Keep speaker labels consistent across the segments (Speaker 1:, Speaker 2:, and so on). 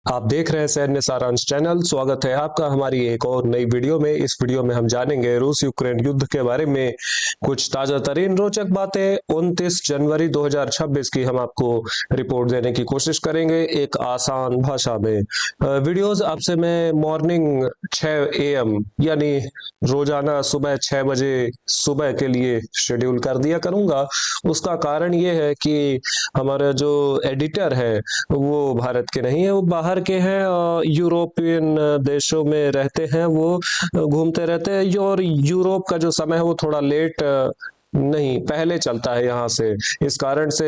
Speaker 1: आप देख रहे हैं सैन्य सारांश चैनल। स्वागत है आपका हमारी एक और नई वीडियो में। इस वीडियो में हम जानेंगे रूस यूक्रेन युद्ध के बारे में कुछ ताजा तरीन रोचक बातें। 29 जनवरी 2026 की हम आपको रिपोर्ट देने की कोशिश करेंगे एक आसान भाषा में। वीडियोस आपसे मैं मॉर्निंग 6 AM यानी रोजाना सुबह 6 बजे सुबह के लिए शेड्यूल कर दिया करूंगा। उसका कारण ये है कि हमारा जो एडिटर है वो भारत के नहीं है, वो बाहर के हैं, यूरोपियन देशों में रहते हैं, वो घूमते रहते हैं। और यूरोप का जो समय है वो थोड़ा लेट नहीं पहले चलता है यहाँ से। इस कारण से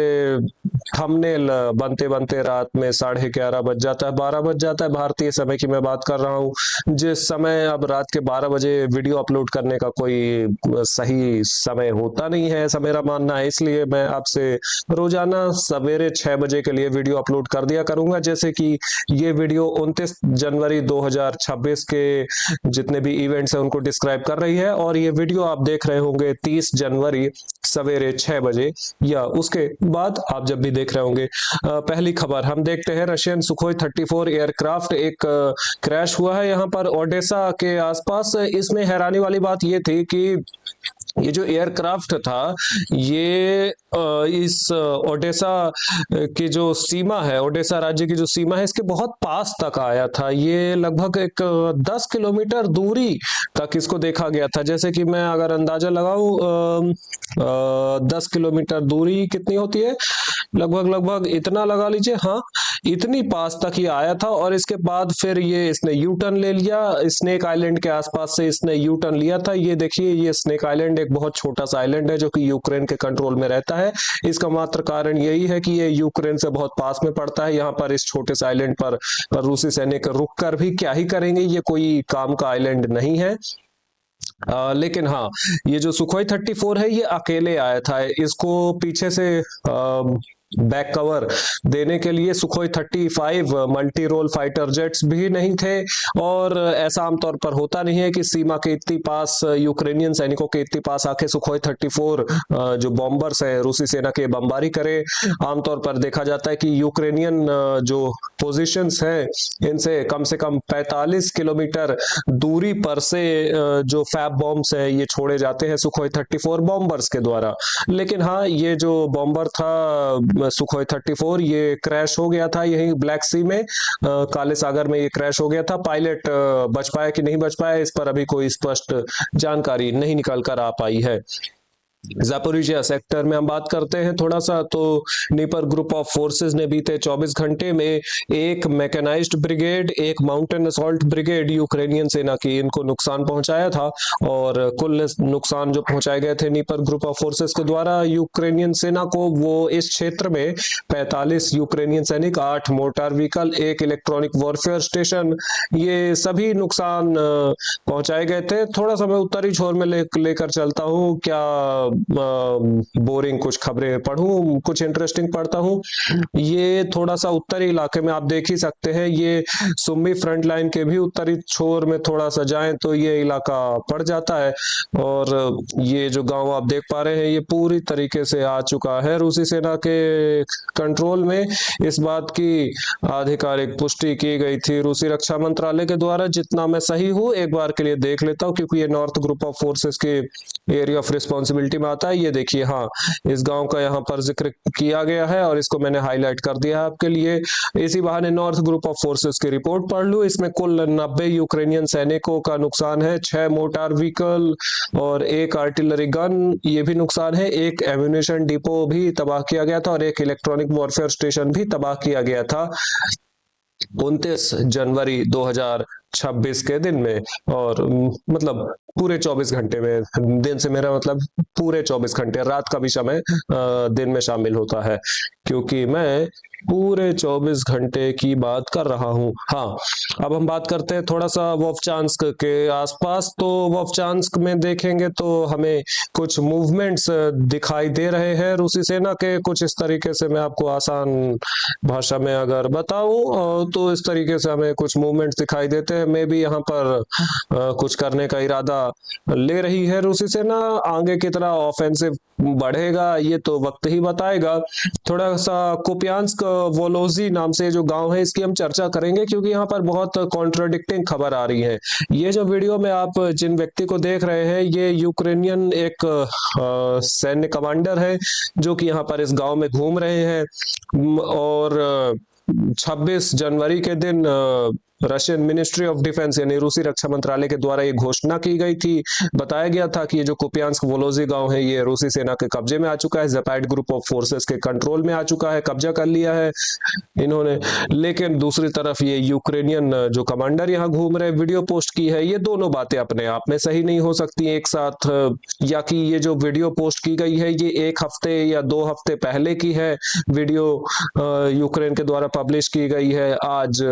Speaker 1: थंबनेल बनते बनते रात में 11:30 बज जाता है, 12 बज जाता है। भारतीय समय की मैं बात कर रहा हूँ। जिस समय अब रात के 12 बजे वीडियो अपलोड करने का कोई सही समय होता नहीं है, ऐसा मेरा मानना है। इसलिए मैं आपसे रोजाना सवेरे 6 बजे के लिए वीडियो अपलोड कर दिया करूंगा। जैसे कि ये वीडियो 29 जनवरी 2026 के जितने भी इवेंट्स हैं उनको डिस्क्राइब कर रही है, और ये वीडियो आप देख रहे होंगे 30 जनवरी सवेरे 6 बजे या उसके बाद आप जब भी देख रहे होंगे। पहली खबर हम देखते हैं, रशियन सुखोई 34 एयरक्राफ्ट एक क्रैश हुआ है यहाँ पर ओडेसा के आसपास। इसमें हैरानी वाली बात ये थी कि ये जो एयरक्राफ्ट था ये इस ओडेसा की जो सीमा है, ओडेसा राज्य की जो सीमा है, इसके बहुत पास तक आया था। ये लगभग एक 10 किलोमीटर दूरी तक इसको देखा गया था। जैसे कि मैं अगर अंदाजा लगाऊं, 10 किलोमीटर दूरी कितनी होती है, लगभग लगभग इतना लगा लीजिए। हाँ, इतनी पास तक ये आया था। और इसके बाद फिर ये इसने यू टर्न ले लिया, स्नेक आइलैंड के आसपास से इसने यू टर्न लिया था। ये देखिए, ये स्नेक आइलैंड एक बहुत छोटा सा आइलैंड है जो कि यूक्रेन के कंट्रोल में रहता है। इसका मात्र कारण यही है कि ये यूक्रेन से बहुत पास में पड़ता है। यहाँ पर इस छोटे से आइलैंड पर रूसी सैनिक रुक कर भी क्या ही करेंगे, ये कोई काम का आइलैंड नहीं है। लेकिन हाँ, ये जो सुखोई 34 है ये अकेले आया था। इसको पीछे से बैक कवर देने के लिए Sukhoi 35 multi role fighter jets भी नहीं थे। और ऐसा आमतौर पर होता नहीं है कि सीमा के इतनी पास यूक्रेनियन सैनिकों के इतनी पास आके सुखोई 34 जो बॉम्बर्स है रूसी सेना के बमबारी करे। आमतौर पर देखा जाता है कि यूक्रेनियन जो पोजीशंस है इनसे कम से कम 45 किलोमीटर दूरी पर से जो फैब बॉम्ब्स है ये छोड़े जाते हैं सुखोई 34 बॉम्बर्स के द्वारा। लेकिन हाँ, ये जो बॉम्बर था सुखोई 34 ये क्रैश हो गया था यही ब्लैक सी में, काले सागर में ये क्रैश हो गया था। पायलट बच पाया कि नहीं बच पाया इस पर अभी कोई स्पष्ट जानकारी नहीं निकल कर आ पाई है। ज़ापोरिजिया सेक्टर में हम बात करते हैं थोड़ा सा, तो नीपर ग्रुप ऑफ फोर्सेस ने बीते 24 घंटे में एक मैकेनाइज्ड ब्रिगेड, एक माउंटेन असॉल्ट ब्रिगेड यूक्रेनियन सेना की, इनको नुकसान पहुंचाया था। और कुल नुकसान जो पहुंचाए गए थे नीपर ग्रुप ऑफ फोर्सेस के द्वारा यूक्रेनियन सेना को, वो इस क्षेत्र में 45 यूक्रेनियन सैनिक, 8 मोर्टार व्हीकल, एक इलेक्ट्रॉनिक वॉरफेयर स्टेशन, ये सभी नुकसान पहुंचाए गए थे। थोड़ा सा मैं उत्तरी छोर में लेकर चलता हूँ, क्या बोरिंग कुछ खबरें पढ़ूं, कुछ इंटरेस्टिंग पढ़ता हूं। ये थोड़ा सा उत्तरी इलाके में आप देख ही सकते हैं, ये सुम्मी फ्रंट लाइन के भी उत्तरी छोर में थोड़ा सा जाएं तो ये इलाका पड़ जाता है। और ये जो गांव आप देख पा रहे हैं ये पूरी तरीके से आ चुका है रूसी सेना के कंट्रोल में। इस बात की आधिकारिक पुष्टि की गई थी रूसी रक्षा मंत्रालय के द्वारा। जितना मैं सही हूं एक बार के लिए देख लेता हूं, क्योंकि ये नॉर्थ ग्रुप ऑफ फोर्सेस के एरिया ऑफ रिस्पॉन्सिबिलिटी में आता है। ये देखिए, हाँ, इस गांव का यहाँ पर जिक्र किया गया है और इसको मैंने हाईलाइट कर दिया है आपके लिए। इसी बहाने नॉर्थ ग्रुप ऑफ फोर्सेस की रिपोर्ट पढ़ लूं। इसमें कुल 90 यूक्रेनियन सैनिकों का नुकसान है, 6 मोटार व्हीकल और एक आर्टिलरी गन ये भी नुकसान है, एक एम्यूनेशन डिपो भी तबाह किया गया था और एक इलेक्ट्रॉनिक वॉरफेयर स्टेशन भी तबाह किया गया था 29 जनवरी 2026 के दिन में। और मतलब पूरे 24 घंटे में, दिन से मेरा मतलब पूरे 24 घंटे, रात का भी समय दिन में शामिल होता है, क्योंकि मैं पूरे 24 घंटे की बात कर रहा हूं। हाँ, अब हम बात करते हैं थोड़ा सा वोवचांस्क के आसपास। तो वोवचांस्क में देखेंगे तो हमें कुछ मूवमेंट्स दिखाई दे रहे हैं रूसी सेना के। कुछ इस तरीके से मैं आपको आसान भाषा में अगर बताऊं तो इस तरीके से हमें कुछ मूवमेंट्स दिखाई देते हैं। में भी यहाँ पर कुछ करने का इरादा ले रही है रूसी सेना। आगे कितना ऑफेंसिव बढ़ेगा ये तो वक्त ही बताएगा। थोड़ा सा कुपियांस्क वोलोजी नाम से जो गांव है इसकी हम चर्चा करेंगे, क्योंकि यहाँ पर बहुत कॉन्ट्राडिक्टिंग खबर आ रही है। ये जो वीडियो में आप जिन व्यक्ति को देख रहे हैं ये यूक्रेनियन एक सैन्य कमांडर है जो कि यहाँ पर इस गांव में घूम रहे हैं। और 26 जनवरी के दिन रशियन मिनिस्ट्री ऑफ डिफेंस यानी रूसी रक्षा मंत्रालय के द्वारा ये घोषणा की गई थी। बताया गया था कि ये जो कुपियांस्क वोलोजी गांव है ये रूसी सेना के कब्जे में आ चुका है, ज़ेपैड ग्रुप ऑफ फोर्सेस के कंट्रोल में आ चुका है, कब्जा कर लिया है इन्होंने। लेकिन दूसरी तरफ ये यूक्रेनियन जो कमांडर यहाँ घूम रहे वीडियो पोस्ट की है, ये दोनों बातें अपने आप में सही नहीं हो सकती एक साथ। या कि ये जो वीडियो पोस्ट की गई है ये 1 हफ्ते या 2 हफ्ते पहले की है वीडियो, यूक्रेन के द्वारा पब्लिश की गई है। आज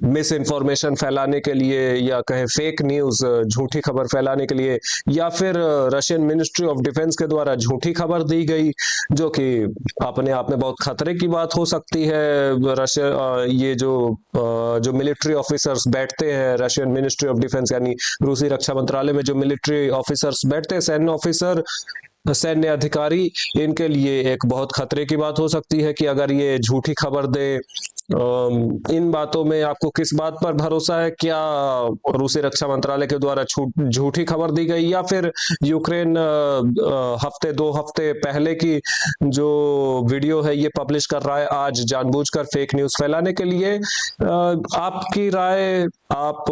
Speaker 1: मिस इन्फॉर्मेशन फैलाने के लिए या कहें फेक न्यूज, झूठी खबर फैलाने के लिए, या फिर रशियन मिनिस्ट्री ऑफ डिफेंस के द्वारा झूठी खबर दी गई, जो कि अपने आप में बहुत खतरे की बात हो सकती है। रशिया ये जो मिलिट्री ऑफिसर्स बैठते हैं रशियन मिनिस्ट्री ऑफ डिफेंस यानी रूसी रक्षा मंत्रालय में जो मिलिट्री ऑफिसर्स बैठते हैं, सैन्य ऑफिसर, सैन्य अधिकारी, इनके लिए एक बहुत खतरे की बात हो सकती है कि अगर ये झूठी खबर दे। इन बातों में आपको किस बात पर भरोसा है? क्या रूसी रक्षा मंत्रालय के द्वारा झूठी खबर दी गई, या फिर यूक्रेन हफ्ते 2 हफ्ते पहले की जो वीडियो है ये पब्लिश कर रहा है आज जानबूझकर फेक न्यूज फैलाने के लिए? आपकी राय आप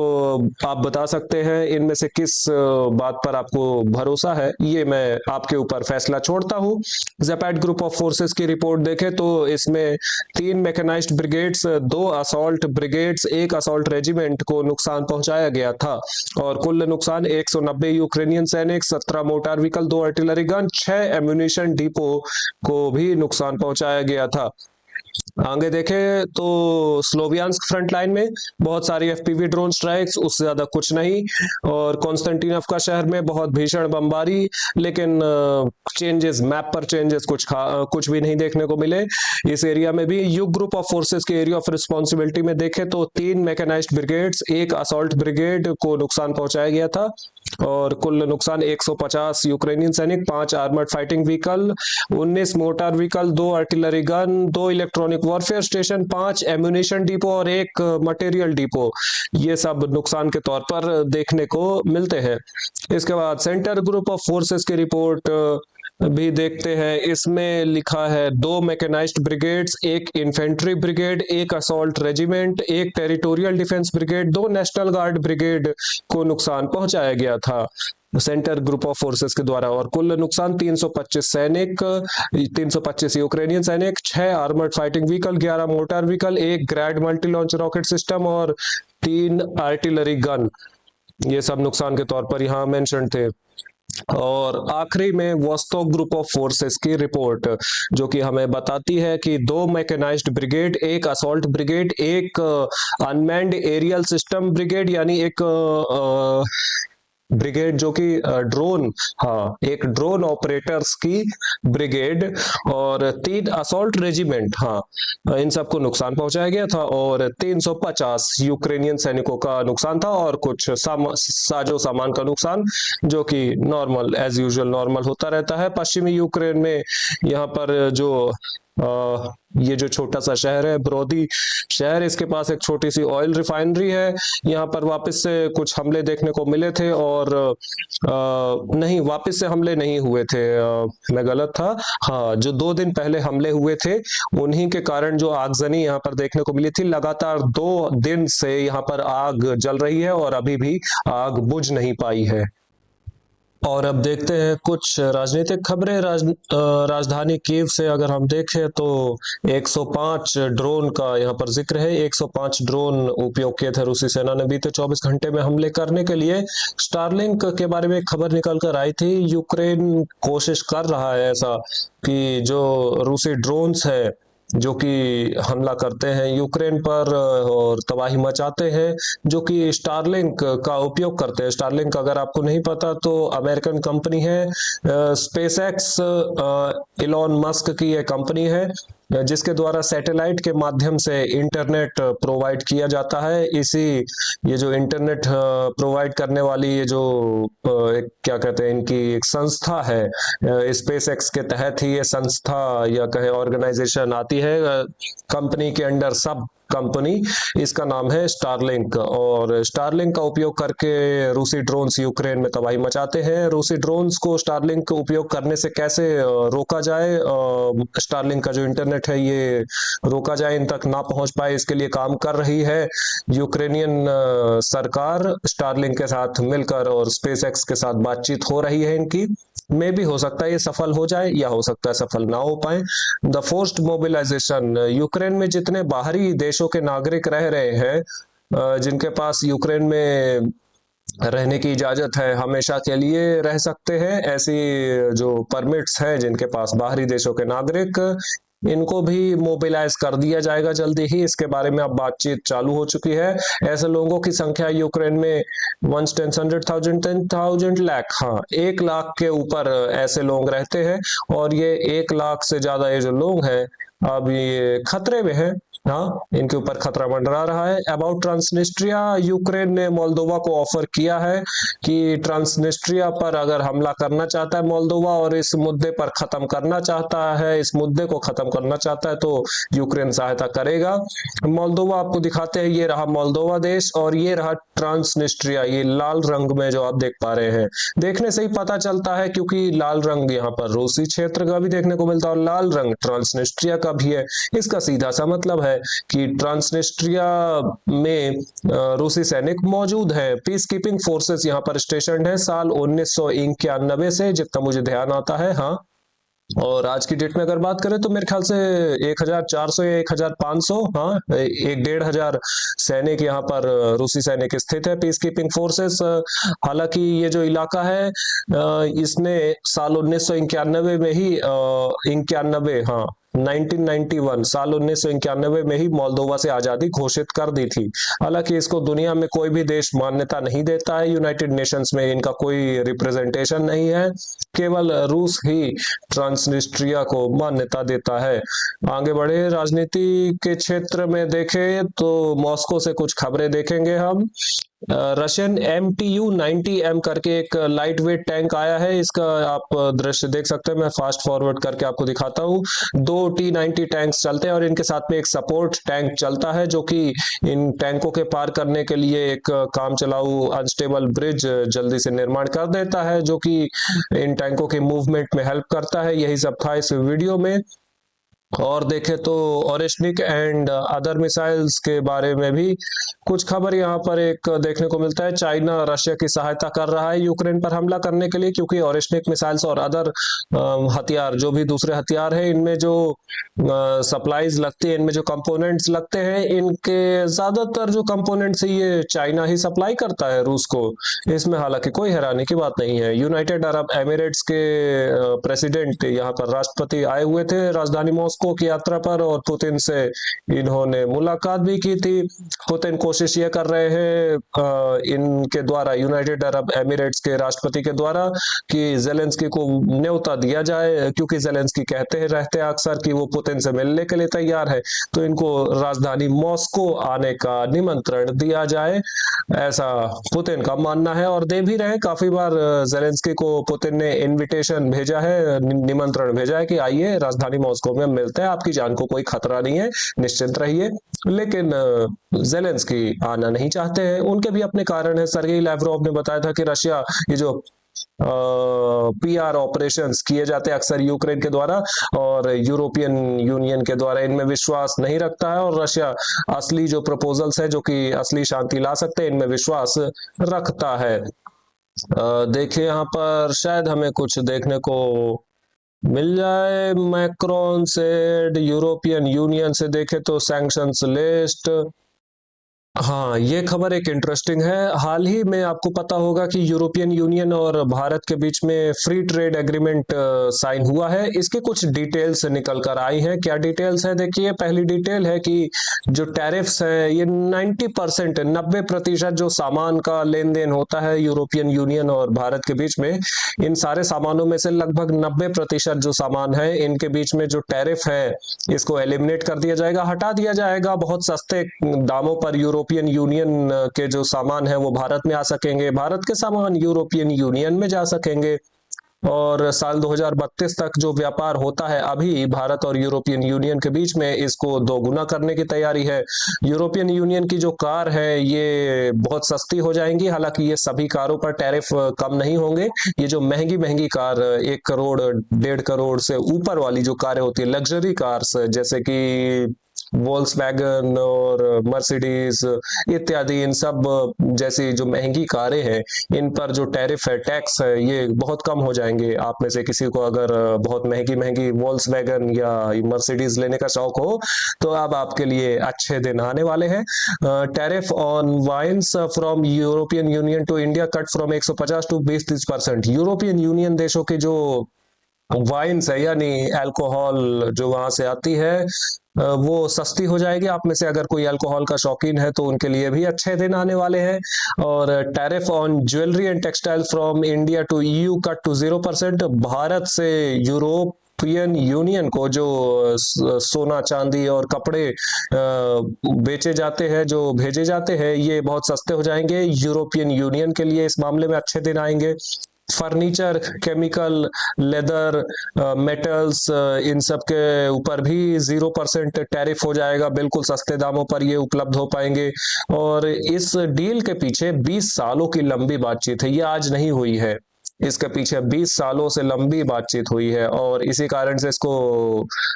Speaker 1: बता सकते हैं इनमें से किस बात पर आपको भरोसा है। ये मैं आपके ऊपर फैसला छोड़ता हूँ। ज़ेपैड ग्रुप ऑफ फोर्सेस की रिपोर्ट देखें तो इसमें 3 mechanised brigades, 2 assault brigades, 1 assault regiment को नुकसान पहुंचाया गया था और कुल नुकसान 190 यूक्रेनियन सैनिक, 17 motor vehicle, 2 artillery gun, 6 ammunition depot को भी नुकसान पहुंचाया गया था। आगे देखें तो स्लोवियांस्क फ्रंट लाइन में बहुत सारी एफपीवी ड्रोन स्ट्राइक्स, उससे ज्यादा कुछ नहीं। और कॉन्स्टेंटिनोव का शहर में बहुत भीषण बमबारी, लेकिन चेंजेस, मैप पर चेंजेस कुछ भी नहीं देखने को मिले। इस एरिया में भी युग ग्रुप ऑफ फोर्सेस के एरिया ऑफ रिस्पॉन्सिबिलिटी में देखें तो 3 मैकेनाइज्ड ब्रिगेड्स, 1 असॉल्ट ब्रिगेड को नुकसान पहुंचाया गया था और कुल नुकसान 150 यूक्रेनियन सैनिक, 5 armoured fighting vehicle, 19 motor vehicle, 2 artillery gun, 2 electronic warfare station, 5 ammunition depot और 1 मटेरियल डिपो, ये सब नुकसान के तौर पर देखने को मिलते हैं। इसके बाद सेंटर ग्रुप ऑफ फोर्सेस की रिपोर्ट भी देखते हैं। इसमें लिखा है 2 mechanised brigades, 1 infantry brigade, 1 assault regiment, 1 territorial defence brigade, 2 national guard brigade को नुकसान पहुंचाया गया था सेंटर ग्रुप ऑफ फोर्सेस के द्वारा। और कुल नुकसान 325 सैनिक, 325 यूक्रेनियन सैनिक, 6 armoured fighting vehicle, 11 mortar vehicle, 1 Grad multi launch rocket system और 3 आर्टिलरी गन, ये सब नुकसान के तौर पर यहाँ मेंशन थे। और आखिरी में वोस्तोक ग्रुप ऑफ फोर्सेस की रिपोर्ट जो कि हमें बताती है कि 2 mechanised brigade, 1 assault brigade, 1 unmanned aerial system brigade यानी एक ब्रिगेड जो कि ड्रोन, हाँ, एक ड्रोन ऑपरेटर्स की ब्रिगेड और 3 असॉल्ट रेजिमेंट, हाँ, इन सबको नुकसान पहुंचाया गया था और 350 यूक्रेनियन सैनिकों का नुकसान था और कुछ साजो सामान का नुकसान, जो कि नॉर्मल, एज यूजुअल नॉर्मल होता रहता है पश्चिमी यूक्रेन में। यहाँ पर जो ये जो छोटा सा शहर है ब्रोदी शहर, इसके पास एक छोटी सी ऑयल रिफाइनरी है। यहाँ पर वापस से कुछ हमले देखने को मिले थे और नहीं, वापस से हमले नहीं हुए थे, मैं गलत था, हाँ, जो 2 दिन पहले हमले हुए थे उन्हीं के कारण जो आगजनी यहाँ पर देखने को मिली थी। लगातार 2 दिन से यहाँ पर आग जल रही है और अभी भी आग बुझ नहीं पाई है। और अब देखते हैं कुछ राजनीतिक खबरें। राजधानी कीव से अगर हम देखें तो 105 ड्रोन का यहाँ पर जिक्र है। 105 ड्रोन उपयोग किए थे रूसी सेना ने बीते 24 घंटे में हमले करने के लिए। स्टारलिंक के बारे में खबर निकल कर आई थी। यूक्रेन कोशिश कर रहा है ऐसा कि जो रूसी ड्रोन्स है जो कि हमला करते हैं यूक्रेन पर और तबाही मचाते हैं, जो कि स्टारलिंक का उपयोग करते हैं। स्टारलिंक अगर आपको नहीं पता तो अमेरिकन कंपनी है, स्पेसएक्स इलॉन मस्क की ये कंपनी है जिसके द्वारा सैटेलाइट के माध्यम से इंटरनेट प्रोवाइड किया जाता है। ये जो इंटरनेट प्रोवाइड करने वाली ये जो क्या कहते हैं, इनकी एक संस्था है, स्पेस एक्स के तहत ही ये संस्था या कहे ऑर्गेनाइजेशन आती है, कंपनी के अंडर सब कंपनी, इसका नाम है स्टारलिंक। और स्टारलिंक का उपयोग करके रूसी ड्रोन्स यूक्रेन में तबाही मचाते हैं। रूसी ड्रोन्स को स्टारलिंक का उपयोग करने से कैसे रोका जाए, स्टारलिंक का जो इंटरनेट है ये रोका जाए, इन तक ना पहुंच पाए, इसके लिए काम कर रही है यूक्रेनियन सरकार स्टारलिंक के साथ मिलकर, और स्पेस एक्स के साथ बातचीत हो रही है इनकी। में भी हो सकता है ये सफल हो जाए या हो सकता है सफल ना हो पाए। द फोर्स्ड मोबिलाइजेशन, यूक्रेन में जितने बाहरी देशों के नागरिक रह रहे हैं, जिनके पास यूक्रेन में रहने की इजाजत है, हमेशा के लिए रह सकते हैं, ऐसी जो परमिट्स हैं जिनके पास बाहरी देशों के नागरिक, इनको भी मोबिलाइज कर दिया जाएगा जल्दी ही। इसके बारे में अब बातचीत चालू हो चुकी है। ऐसे लोगों की संख्या यूक्रेन में 100,000 10,000 लाख, हाँ 1 लाख के ऊपर ऐसे लोग रहते हैं, और ये 1 लाख से ज्यादा ये जो लोग हैं अब ये खतरे में है। हाँ, इनके ऊपर खतरा मंडरा रहा है। अबाउट ट्रांसनिस्ट्रिया, यूक्रेन ने मोल्दोवा को ऑफर किया है कि ट्रांसनिस्ट्रिया पर अगर हमला करना चाहता है मोल्दोवा, और इस मुद्दे पर खत्म करना चाहता है, इस मुद्दे को खत्म करना चाहता है, तो यूक्रेन सहायता करेगा। मोल्दोवा आपको दिखाते हैं, ये रहा मोल्दोवा देश और ये रहा ट्रांसनिस्ट्रिया, ये लाल रंग में जो आप देख पा रहे हैं। देखने से ही पता चलता है, क्योंकि लाल रंग यहाँ पर रूसी क्षेत्र का भी देखने को मिलता है और लाल रंग ट्रांसनिस्ट्रिया का भी है। इसका सीधा सा मतलब है कि ट्रांसनिस्ट्रिया में रूसी सैनिक मौजूद हैं। पीस कीपिंग फोर्सेस यहाँ पर स्टेशन्ड है साल 1991 से, जितना मुझे ध्यान आता है। हाँ, और आज की डेट में अगर बात करें तो मेरे ख्याल से 1,400 या 1,500, हाँ 1,500 सैनिक यहाँ पर रूसी सैनिक स्थित है, पीस कीपिंग फोर्सेस। हालांकि ये जो इलाका है इसने साल 1991 में ही 1991 साल 1991 में ही मोल्दोवा से आजादी घोषित कर दी थी। हालांकि इसको दुनिया में कोई भी देश मान्यता नहीं देता है, यूनाइटेड नेशंस में इनका कोई रिप्रेजेंटेशन नहीं है, केवल रूस ही ट्रांसनिस्ट्रिया को मान्यता देता है। आगे बढ़े राजनीति के क्षेत्र में देखें तो मॉस्को से कुछ खबरें देखेंगे हम। रशियन MTU-90M करके एक लाइट वेट टैंक आया है, इसका आप दृश्य देख सकते हैं। मैं फास्ट फॉरवर्ड करके आपको दिखाता हूँ। 2 T-90 टैंक्स चलते हैं और इनके साथ में एक सपोर्ट टैंक चलता है, जो कि इन टैंकों के पार करने के लिए एक काम चलाऊ अनस्टेबल ब्रिज जल्दी से निर्माण कर देता है, जो कि इन टैंकों के मूवमेंट में हेल्प करता है। यही सब था इस वीडियो में। और देखें तो ओरेशनिक एंड अदर मिसाइल्स के बारे में भी कुछ खबर यहाँ पर एक देखने को मिलता है। चाइना रशिया की सहायता कर रहा है यूक्रेन पर हमला करने के लिए, क्योंकि ओरेशनिक मिसाइल्स और अदर हथियार, जो भी दूसरे हथियार है, इनमें जो सप्लाईज लगती है, इनमें जो कंपोनेंट्स लगते हैं, इनके ज्यादातर जो कंपोनेंट्स है ये चाइना ही सप्लाई करता है रूस को। इसमें हालांकि कोई हैरानी की बात नहीं है। यूनाइटेड अरब एमिरेट्स के प्रेसिडेंट यहाँ पर राष्ट्रपति आए हुए थे राजधानी मॉस्को की यात्रा पर, और पुतिन से इन्होंने मुलाकात भी की थी। पुतिन कोशिश ये कर रहे हैं इनके द्वारा, यूनाइटेड अरब एमिरेट्स के राष्ट्रपति के द्वारा, कि जेलेंस्की को न्योता दिया जाए, क्योंकि जेलेंस्की कहते रहते हैं अक्सर कि वो पुतिन से मिलने के लिए तैयार है, तो इनको राजधानी मॉस्को आने का निमंत्रण दिया जाए, ऐसा पुतिन का मानना है। और दे भी रहे, काफी बार जेलेंस्की को पुतिन ने इनविटेशन भेजा है, निमंत्रण भेजा है कि आइए राजधानी मॉस्को में मिलते हैं, आपकी जान को कोई खतरा नहीं है, निश्चिंत रहिए। लेकिन जेलेंस्की आना नहीं चाहते हैं, उनके भी अपने कारण है। सर्गेई लैवरोव ने बताया था कि रशिया ये जो PR ऑपरेशंस किए जाते हैं अक्सर यूक्रेन के द्वारा और यूरोपियन यूनियन के द्वारा, इनमें विश्वास नहीं रखता है, और रशिया असली जो प्रपोजल्स है जो कि असली शांति ला सकते हैं, इनमें विश्वास रखता है। देखिए यहाँ पर शायद हमें कुछ देखने को मिल जाए। मैक्रोन से यूरोपियन यूनियन से देखे तो सैंक्शंस लिस्ट, हाँ, ये खबर एक इंटरेस्टिंग है। हाल ही में आपको पता होगा कि यूरोपियन यूनियन और भारत के बीच में फ्री ट्रेड एग्रीमेंट साइन हुआ है। इसके कुछ डिटेल्स निकल कर आई हैं। क्या डिटेल्स है? देखिए, पहली डिटेल है कि जो टैरिफ्स है ये 90%, 90% जो सामान का लेन देन होता है यूरोपियन यूनियन और भारत के बीच में, इन सारे सामानों में से लगभग 90% जो सामान है इनके बीच में जो टैरिफ है इसको एलिमिनेट कर दिया जाएगा, हटा दिया जाएगा। बहुत सस्ते दामों पर यूरोपियन यूनियन के जो सामान है वो भारत में आ सकेंगे, भारत के सामान यूरोपियन यूनियन में जा सकेंगे। और साल 2032 तक जो व्यापार होता है अभी भारत और यूरोपियन यूनियन के बीच में, इसको दोगुना करने की तैयारी है। यूरोपियन यूनियन की जो कार है ये बहुत सस्ती हो जाएंगी। हालांकि ये सभी कारों पर टैरिफ कम नहीं होंगे। ये जो महंगी महंगी कार 1 करोड़ 1.5 करोड़ से ऊपर वाली जो कारें होती है, लग्जरी कार्स, जैसे कि वोल्क्सवैगन और मर्सिडीज इत्यादि, इन सब जैसी जो महंगी कारें हैं इन पर जो टैरिफ है, टैक्स है, ये बहुत कम हो जाएंगे। आप में से किसी को अगर बहुत महंगी महंगी वोल्क्सवैगन या मर्सिडीज लेने का शौक हो तो अब आपके लिए अच्छे दिन आने वाले हैं। Tariff on wines from European Union to India cut from 150 to 20-30%। European Union देशों की जो वाइन्स है यानी अल्कोहल जो वहां से आती है वो सस्ती हो जाएगी। आप में से अगर कोई अल्कोहल का शौकीन है तो उनके लिए भी अच्छे दिन आने वाले हैं। और tariff on jewellery and textile from India to EU cut to 0%। Bharat से यूरोपियन यूनियन को जो सोना चांदी और कपड़े बेचे जाते हैं, जो भेजे जाते हैं, ये बहुत सस्ते हो जाएंगे। यूरोपियन यूनियन के लिए इस मामले में अच्छे दिन आएंगे। फर्नीचर, केमिकल, लेदर, मेटल्स, इन सब के ऊपर भी 0% टैरिफ हो जाएगा। बिल्कुल सस्ते दामों पर ये उपलब्ध हो पाएंगे। और इस डील के पीछे 20 सालों की लंबी बातचीत है, ये आज नहीं हुई है। इसके पीछे 20 सालों से लंबी बातचीत हुई है और इसी कारण से इसको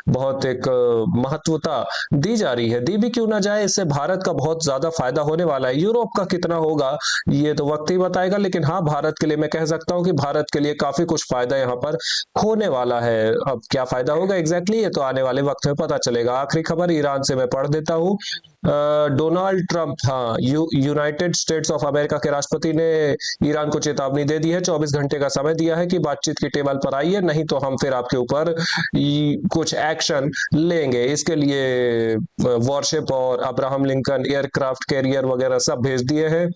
Speaker 1: बहुत एक महत्वता दी जा रही है। दी भी क्यों ना जाए, इससे भारत का बहुत ज्यादा फायदा होने वाला है। यूरोप का कितना होगा ये तो वक्त ही बताएगा, लेकिन हाँ, भारत के लिए मैं कह सकता हूँ कि भारत के लिए काफी कुछ फायदा यहाँ पर होने वाला है। अब क्या फायदा होगा एग्जैक्टली ये तो आने वाले वक्त में पता चलेगा। आखिरी खबर ईरान से मैं पढ़ देता हूँ। डोनाल्ड ट्रंप, हाँ, यूनाइटेड स्टेट्स ऑफ अमेरिका के राष्ट्रपति ने ईरान को चेतावनी दे दी है। 24 घंटे का समय दिया है कि बातचीत की टेबल पर आइए, नहीं तो हम फिर आपके ऊपर कुछ एक्शन लेंगे। इसके लिए वॉरशिप और अब्राहम लिंकन एयरक्राफ्ट कैरियर वगैरह सब भेज दिए हैं।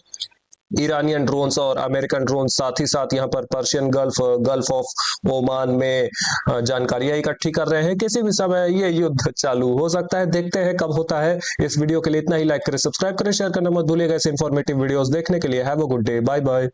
Speaker 1: ईरानियन ड्रोन्स और अमेरिकन ड्रोन साथ ही साथ यहाँ पर Persian gulf, gulf of Oman में जानकारियां इकट्ठी कर रहे हैं। किसी भी समय ये युद्ध चालू हो सकता है, देखते हैं कब होता है। इस वीडियो के लिए इतना ही। लाइक करें, सब्सक्राइब करें, शेयर करना मत भूलिएगा। इस इंफॉर्मेटिव वीडियोस देखने के लिए have a good day, bye bye.